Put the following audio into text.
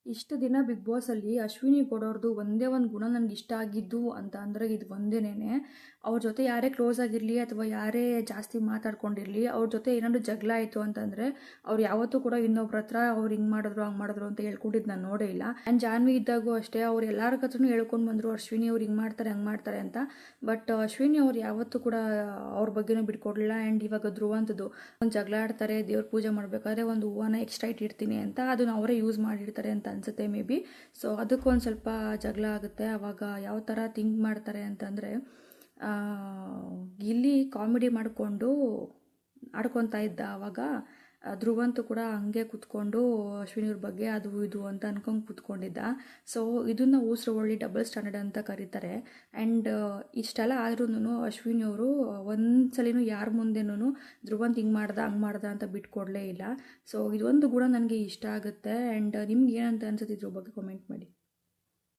ಇಷ್ಟು ದಿನ ಬಿಗ್ ಬಾಸಲ್ಲಿ ಅಶ್ವಿನಿ ಕೊಡೋರ್ದು ಒಂದೇ ಒಂದು ಗುಣ ನನಗೆ ಇಷ್ಟ ಆಗಿದ್ದು ಅಂತ ಅಂದರೆ ಇದು ಒಂದೇನೇ. ಅವ್ರ ಜೊತೆ ಯಾರೇ ಕ್ಲೋಸ್ ಆಗಿರಲಿ ಅಥವಾ ಯಾರೇ ಜಾಸ್ತಿ ಮಾತಾಡ್ಕೊಂಡಿರಲಿ, ಅವ್ರ ಜೊತೆ ಏನಾದರೂ ಜಗಳ ಆಯಿತು ಅಂತಂದರೆ ಅವ್ರು ಯಾವತ್ತೂ ಕೂಡ ಇನ್ನೊಬ್ರ ಹತ್ರ ಅವ್ರು ಹಿಂಗೆ ಮಾಡಿದ್ರು ಹಂಗೆ ಮಾಡಿದ್ರು ಅಂತ ಹೇಳ್ಕೊಂಡಿದ್ದು ನಾನು ನೋಡೇ ಇಲ್ಲ. ಆ್ಯಂಡ್ ಜಾನ್ವಿ ಇದ್ದಾಗೂ ಅಷ್ಟೇ, ಅವ್ರು ಎಲ್ಲರ ಹತ್ರನೂ ಹೇಳ್ಕೊಂಡು ಬಂದರು ಅಶ್ವಿನಿ ಅವ್ರು ಹಿಂಗೆ ಮಾಡ್ತಾರೆ ಹಂಗೆ ಮಾಡ್ತಾರೆ ಅಂತ. ಬಟ್ ಅಶ್ವಿನಿ ಅವ್ರು ಯಾವತ್ತೂ ಕೂಡ ಅವ್ರ ಬಗ್ಗೆನೂ ಬಿಟ್ಕೊಡ್ಲಿಲ್ಲ. ಆ್ಯಂಡ್ ಇವಾಗ ಧ್ರುವಂತದ್ದು ಒಂದು ಜಗಳ ಆಡ್ತಾರೆ, ದೇವ್ರ ಪೂಜೆ ಮಾಡಬೇಕಾದ್ರೆ ಒಂದು ಹೂವನ್ನ ಎಕ್ಸ್ಟ್ರಾ ಇಟ್ಟಿರ್ತೀನಿ ಅಂತ, ಅದನ್ನು ಅವರೇ ಯೂಸ್ ಮಾಡಿರ್ತಾರೆ ಅಂತ ಅನಿಸುತ್ತೆ ಮೇ ಬಿ. ಸೊ ಅದಕ್ಕೊಂದು ಸ್ವಲ್ಪ ಜಗಳ ಆಗುತ್ತೆ. ಆವಾಗ ಯಾವ ಥರ ಥಿಂಕ್ ಮಾಡ್ತಾರೆ ಅಂತಂದರೆ, ಗಿಲ್ಲಿ ಕಾಮಿಡಿ ಮಾಡಿಕೊಂಡು ಆಡ್ಕೊತಾ ಇದ್ದ. ಆವಾಗ ಧ್ರುವಂತು ಕೂಡ ಹಂಗೆ ಕೂತ್ಕೊಂಡು ಅಶ್ವಿನಿಯವ್ರ ಬಗ್ಗೆ ಅದು ಇದು ಅಂತ ಅನ್ಕೊಂಡು ಕೂತ್ಕೊಂಡಿದ್ದ. ಸೊ ಇದನ್ನು ಊಸರವಳ್ಳಿ ಡಬಲ್ ಸ್ಟ್ಯಾಂಡರ್ಡ್ ಅಂತ ಕರೀತಾರೆ. ಆ್ಯಂಡ್ ಇಷ್ಟೆಲ್ಲ ಆದ್ರೂ ಅಶ್ವಿನಿಯವರು ಒಂದ್ಸಲಿನೂ ಯಾರ ಮುಂದೆನೂ ಧ್ರುವಂತ್ ಹಿಂಗೆ ಮಾಡ್ದ ಹಂಗೆ ಮಾಡ್ದ ಅಂತ ಬಿಟ್ಕೊಡ್ಲೇ ಇಲ್ಲ. ಸೊ ಇದೊಂದು ಗುಣ ನನಗೆ ಇಷ್ಟ ಆಗುತ್ತೆ. ಆ್ಯಂಡ್ ನಿಮ್ಗೆ ಏನಂತ ಅನ್ಸುತ್ತೆ ಇದ್ರ ಬಗ್ಗೆ ಕಾಮೆಂಟ್ ಮಾಡಿ.